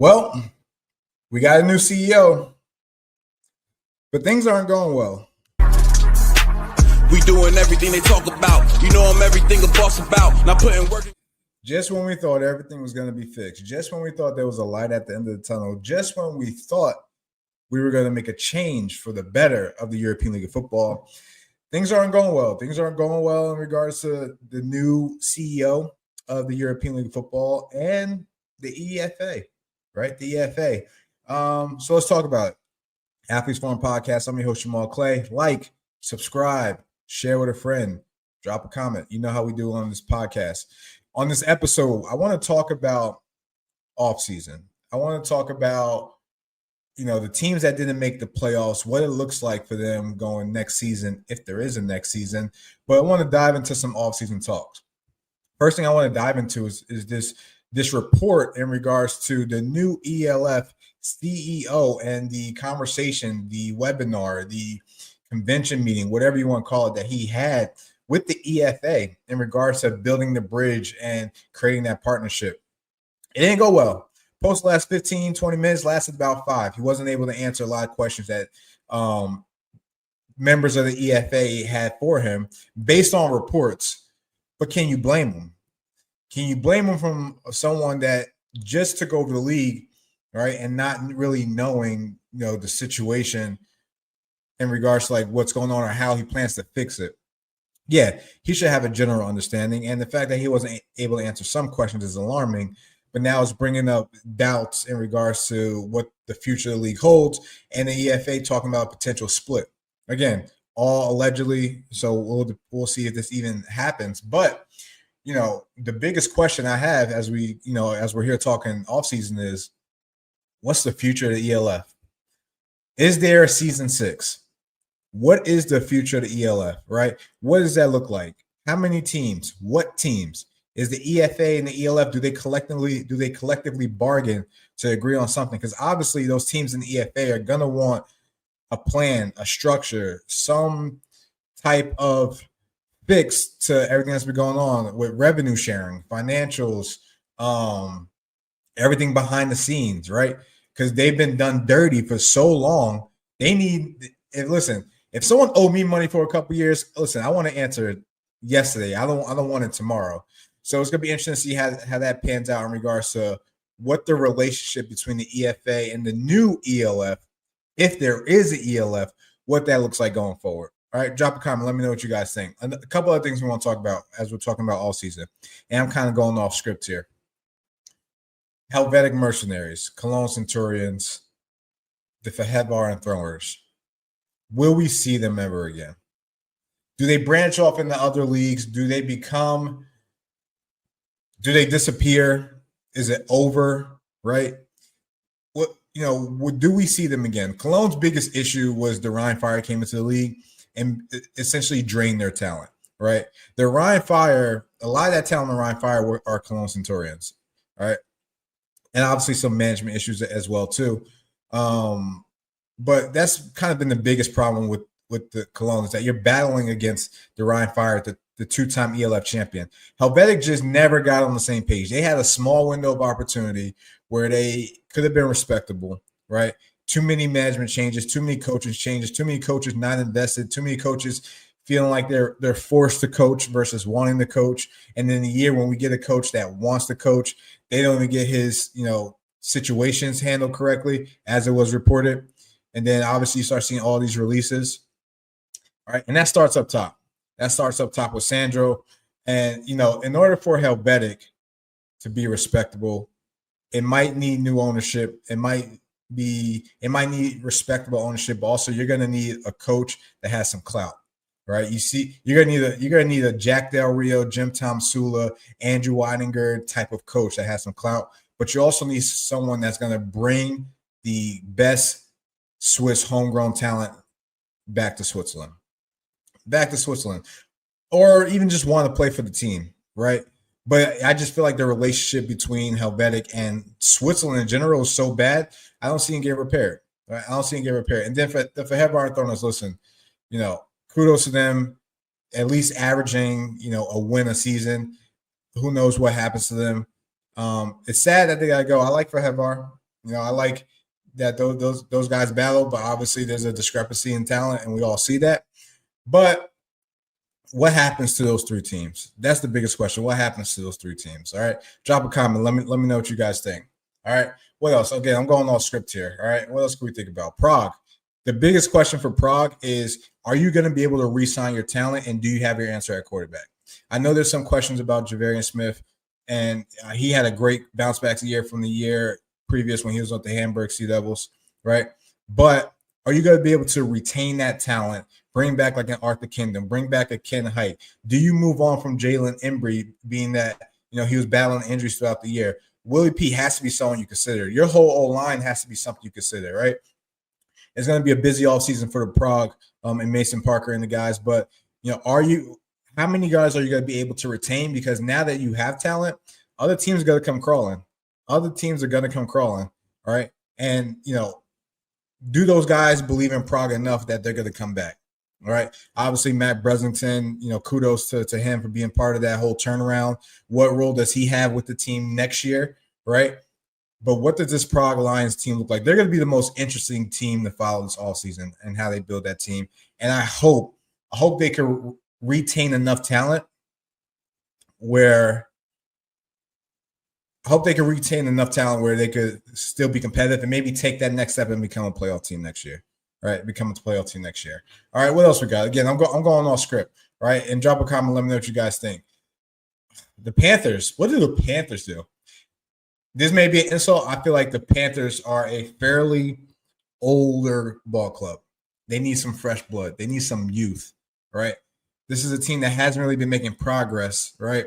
Well, we got a new CEO, but things aren't going well. We doing everything they talk about. You know I'm everything a boss about. Not putting work. Just when we thought everything was going to be fixed, just when we thought there was a light at the end of the tunnel, just when we thought we were going to make a change for the better of the European League of Football, things aren't going well. Things aren't going well in regards to the new CEO of the European League of Football and the EFA, right? The EFA. So let's talk about it. Athletes Forum Podcast. I'm your host, Jamal Clay. Like, subscribe, share with a friend, drop a comment. You know how we do on this podcast. On this episode, I want to talk about offseason. I want to talk about, the teams that didn't make the playoffs, what it looks like for them going next season, if there is a next season. But I want to dive into some offseason talks. First thing I want to dive into is this report in regards to the new ELF CEO and the conversation, the webinar, the convention meeting, whatever you want to call it, that he had with the EFA in regards to building the bridge and creating that partnership. It didn't go well. Post last 15, 20 minutes, lasted about 5. He wasn't able to answer a lot of questions that members of the EFA had for him based on reports. But can you blame him? Can you blame him from someone that just took over the league, right, and not really knowing, the situation in regards to like what's going on or how he plans to fix it? Yeah, he should have a general understanding. And the fact that he wasn't able to answer some questions is alarming, but now it's bringing up doubts in regards to what the future of the league holds and the EFA talking about a potential split. Again, all allegedly, so we'll see if this even happens. But, the biggest question I have as we're here talking offseason is, what's the future of the ELF? Is there a season 6? What is the future of the ELF, right? What does that look like? How many teams? What teams? Is the EFA and the ELF, do they collectively bargain to agree on something? Because obviously those teams in the EFA are going to want a plan, a structure, some type of fix to everything that's been going on with revenue sharing, financials, everything behind the scenes, right? Because they've been done dirty for so long. They need – if someone owed me money for a couple of years, I want to answer it yesterday. I don't want it tomorrow. So it's going to be interesting to see how that pans out in regards to what the relationship between the EFA and the new ELF, if there is an ELF, what that looks like going forward. All right, drop a comment. Let me know what you guys think. A couple of things we want to talk about as we're talking about all season. And I'm kind of going off script here. Helvetic Mercenaries, Cologne Centurions, the Fahedvar and Throwers. Will we see them ever again? Do they branch off into other leagues? Do they disappear? Is it over? Right? Do we see them again? Cologne's biggest issue was the Rhine Fire came into the league and essentially drained their talent, right? The Rhine Fire, a lot of that talent in the Rhine Fire are Cologne Centurions, right? And obviously some management issues as well too. But that's kind of been the biggest problem with the Cologne is that you're battling against the Rhine Fire, the two-time ELF champion. Helvetic just never got on the same page. They had a small window of opportunity where they could have been respectable, right? Too many management changes, too many coaches changes, too many coaches not invested, too many coaches feeling like they're forced to coach versus wanting to coach. And then the year when we get a coach that wants to coach, they don't even get his, situations handled correctly as it was reported. And then obviously you start seeing all these releases. All right. And that starts up top. That starts up top with Sandro. And, in order for Helvetic to be respectable, it might need new ownership. It might need respectable ownership, but also you're going to need a coach that has some clout, right? You're going to need a Jack Del Rio, Jim Tom Sula, Andrew Weidinger type of coach that has some clout, but you also need someone that's going to bring the best Swiss homegrown talent back to Switzerland, or even just want to play for the team, right? But I just feel like the relationship between Helvetic and Switzerland in general is so bad, I don't see him get repaired. Right? I don't see him get repaired. And then for Hedbar and Thorners, listen, kudos to them, at least averaging, a win a season. Who knows what happens to them? It's sad that they got to go. I like for Hedbar. I like that those guys battle, but obviously there's a discrepancy in talent, and we all see that. But what happens to those three teams? That's the biggest question. What happens to those three teams? All right. Drop a comment. Let me know what you guys think. All right. What else? Again, I'm going off script here. All right. What else can we think about? Prague. The biggest question for Prague is, are you going to be able to re-sign your talent, and do you have your answer at quarterback? I know there's some questions about Javarian Smith, and he had a great bounce back year from the year previous when he was with the Hamburg Sea Devils, right? But are you going to be able to retain that talent, bring back like an Arthur Kingdom, bring back a Ken Hite? Do you move on from Jalen Embry, being that he was battling injuries throughout the year? Willie P has to be someone you consider. Your whole O-line has to be something you consider, right? It's going to be a busy offseason for the Prague and Mason Parker and the guys. But, how many guys are you going to be able to retain? Because now that you have talent, other teams are going to come crawling. Other teams are going to come crawling, all right? And, do those guys believe in Prague enough that they're going to come back? All right. Obviously, Matt Breslington, kudos to him for being part of that whole turnaround. What role does he have with the team next year? Right. But what does this Prague Lions team look like? They're going to be the most interesting team to follow this offseason and how they build that team. And I hope they can retain enough talent where they could still be competitive and maybe take that next step and become a playoff team next year. Right, become a playoff team next year. All right, what else we got? Again, I'm going off script, right? And drop a comment, let me know what you guys think. The Panthers, what do the Panthers do? This may be an insult. I feel like the Panthers are a fairly older ball club. They need some fresh blood. They need some youth, right? This is a team that hasn't really been making progress, right?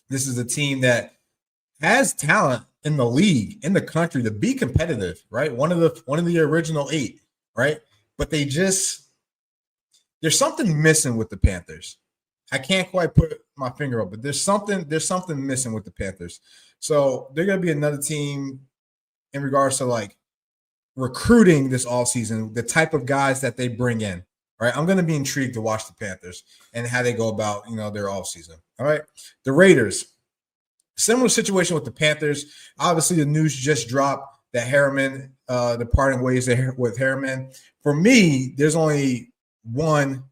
This is a team that has talent in the league, in the country, to be competitive, right? One of the original 8. Right. But there's something missing with the Panthers. I can't quite put my finger up, but there's something missing with the Panthers. So they're going to be another team in regards to like recruiting this offseason, the type of guys that they bring in. All right. I'm going to be intrigued to watch the Panthers and how they go about, their offseason. All right. The Raiders, similar situation with the Panthers. Obviously, the news just dropped that Harriman, the parting ways with Harriman. For me, there's only one,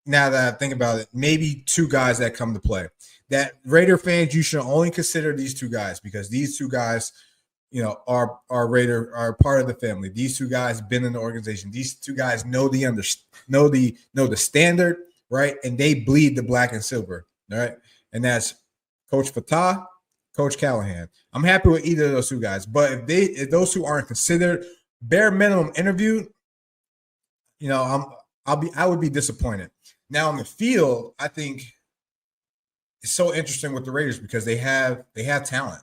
now that I think about it, maybe 2 guys that come to play. That Raider fans, you should only consider these 2 guys because these 2 guys, are part of the family. These 2 guys been in the organization. These 2 guys know the standard, right? And they bleed the black and silver, all right? And that's Coach Fatah, Coach Callahan. I'm happy with either of those 2 guys, but if those 2 aren't considered bare minimum interviewed, I would be disappointed. Now on the field, I think it's so interesting with the Raiders because they have talent.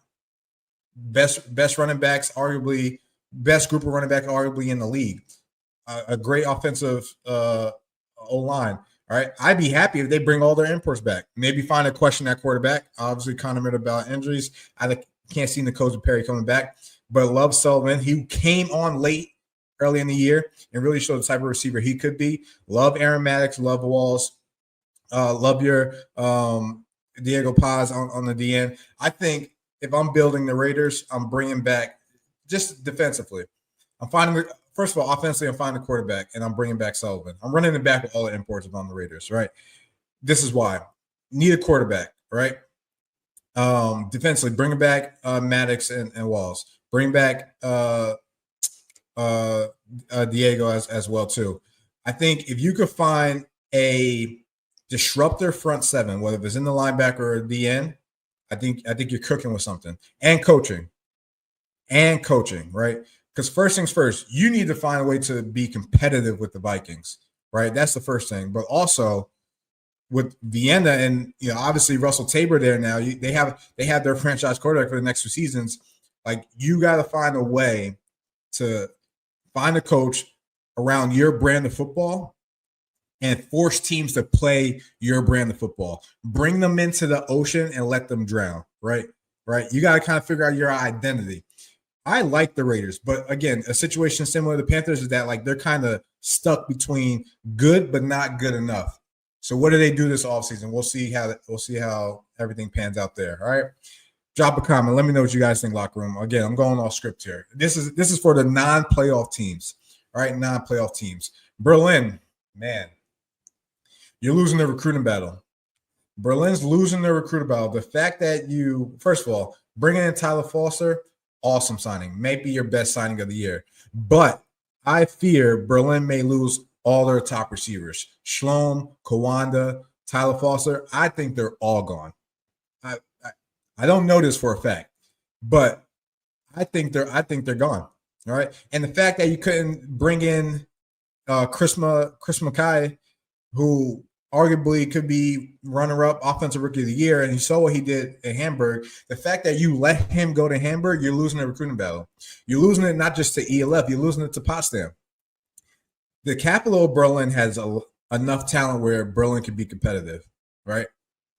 Best running backs, arguably best group of running back, arguably in the league. A great offensive O-line. All right, I'd be happy if they bring all their imports back. Maybe find a question at quarterback. Obviously, Connor made about injuries. I can't see N'Kosa Perry coming back, but love Sullivan. He came on late early in the year and really showed the type of receiver he could be. Love Aaron Maddox. Love Walls. Love your Diego Paz on the DN. I think if I'm building the Raiders, I'm bringing back just defensively. First of all, offensively, I'm finding the quarterback, and I'm bringing back Sullivan. I'm running it back with all the imports if I'm the Raiders, right? This is why. Need a quarterback, right? Defensively, bring back Maddox and Walls. Bring back Diego as well, too. I think if you could find a disruptor front 7, whether it's in the linebacker or the end, I think you're cooking with something. And coaching, right? Because first things first, you need to find a way to be competitive with the Vikings, right? That's the first thing. But also with Vienna and obviously Russell Tabor there now, they have their franchise quarterback for the next 2 seasons. Like you got to find a way to find a coach around your brand of football and force teams to play your brand of football. Bring them into the ocean and let them drown, right? Right. You got to kind of figure out your identity. I like the Raiders, but again, a situation similar to the Panthers is that like they're kind of stuck between good but not good enough. So what do they do this offseason? We'll see how everything pans out there. All right. Drop a comment. Let me know what you guys think, locker room. Again, I'm going off script here. This is for the non-playoff teams. All right, non-playoff teams. Berlin, man, you're losing the recruiting battle. Berlin's losing the recruiting battle. The fact that you, first of all, bringing in Tyler Foster, awesome signing. Maybe your best signing of the year. But I fear Berlin may lose all their top receivers. Schlom, Kawanda, Tyler Foster, I think they're all gone. I don't know this for a fact, but I think they're gone. All right. And the fact that you couldn't bring in Chris McKay, who arguably could be runner-up offensive rookie of the year, and you saw what he did in Hamburg. The fact that you let him go to Hamburg, you're losing the recruiting battle. You're losing it not just to ELF, you're losing it to Potsdam. The capital of Berlin has enough talent where Berlin can be competitive, right?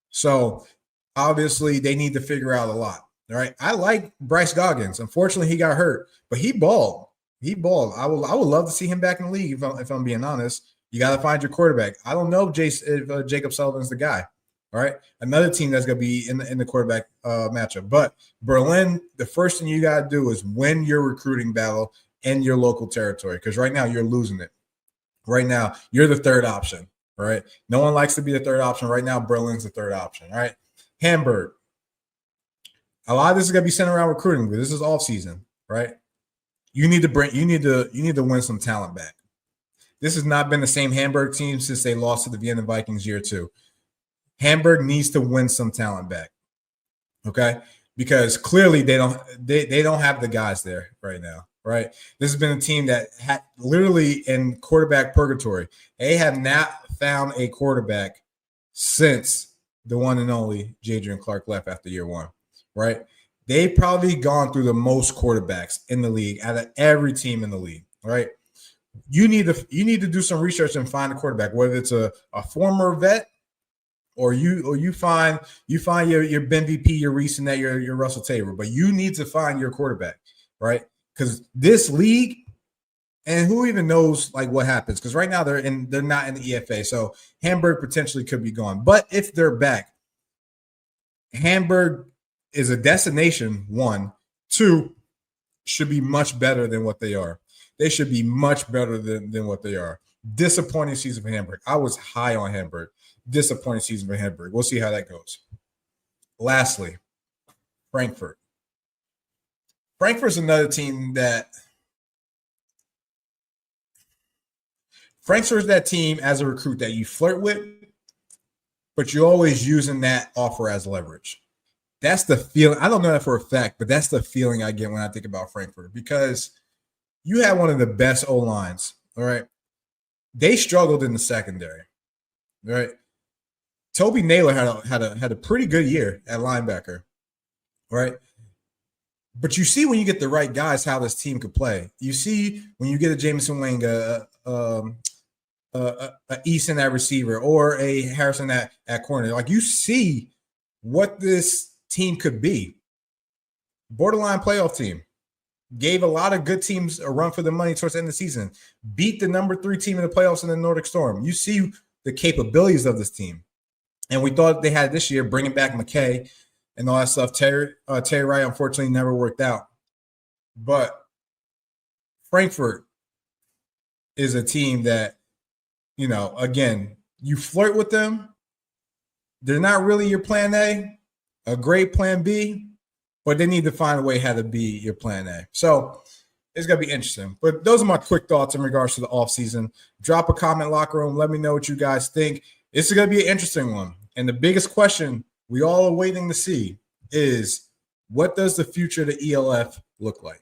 So obviously they need to figure out a lot. All right. I like Bryce Goggins. Unfortunately, he got hurt, but he balled. I would love to see him back in the league if I'm being honest. You got to find your quarterback. I don't know if Jacob Sullivan's the guy. All right. Another team that's going to be in the quarterback matchup. But Berlin, the first thing you got to do is win your recruiting battle in your local territory, because right now you're losing it. Right now, you're the third option. All right. No one likes to be the third option. Right now, Berlin's the third option. All right. Hamburg. A lot of this is going to be centered around recruiting, but this is off season, right? You need to win some talent back. This has not been the same Hamburg team since they lost to the Vienna Vikings year 2. Hamburg needs to win some talent back, okay? Because clearly they don't have the guys there right now, right? This has been a team that had literally in quarterback purgatory. They have not found a quarterback since the one and only Jadrian Clark left after year 1, right? They've probably gone through the most quarterbacks in the league out of every team in the league, right? You need to do some research and find a quarterback, whether it's a former vet or you find your Ben VP, your Reese, and that your Russell Tabor, but you need to find your quarterback, right? Because this league, and who even knows like what happens? Because right now they're not in the EFA, so Hamburg potentially could be gone. But if they're back, Hamburg is a destination. 1, 2 should be much better than what they are. They should be much better than what they are. Disappointing season for Hamburg. I was high on Hamburg. Disappointing season for Hamburg. We'll see how that goes. Lastly, Frankfurt. Frankfurt's another team that Frankfurt's that team as a recruit that you flirt with, but you're always using that offer as leverage. That's the feeling. I don't know that for a fact, but that's the feeling I get when I think about Frankfurt, because you had one of the best O-lines, all right? They struggled in the secondary, right? Toby Naylor had a pretty good year at linebacker, right? But you see when you get the right guys how this team could play. You see when you get a Jameson Wang, a Eason at receiver, or a Harrison at corner. Like, you see what this team could be. Borderline playoff team. Gave a lot of good teams a run for the money towards the end of the season. Beat the number 3 team in the playoffs in the Nordic Storm. You see the capabilities of this team. And we thought they had this year, bringing back McKay and all that stuff. Terry Wright, unfortunately, never worked out. But Frankfurt is a team that, again, you flirt with them. They're not really your plan a great plan B, but they need to find a way how to be your plan A. So it's going to be interesting. But those are my quick thoughts in regards to the offseason. Drop a comment, locker room. Let me know what you guys think. This is going to be an interesting one. And the biggest question we all are waiting to see is, what does the future of the ELF look like?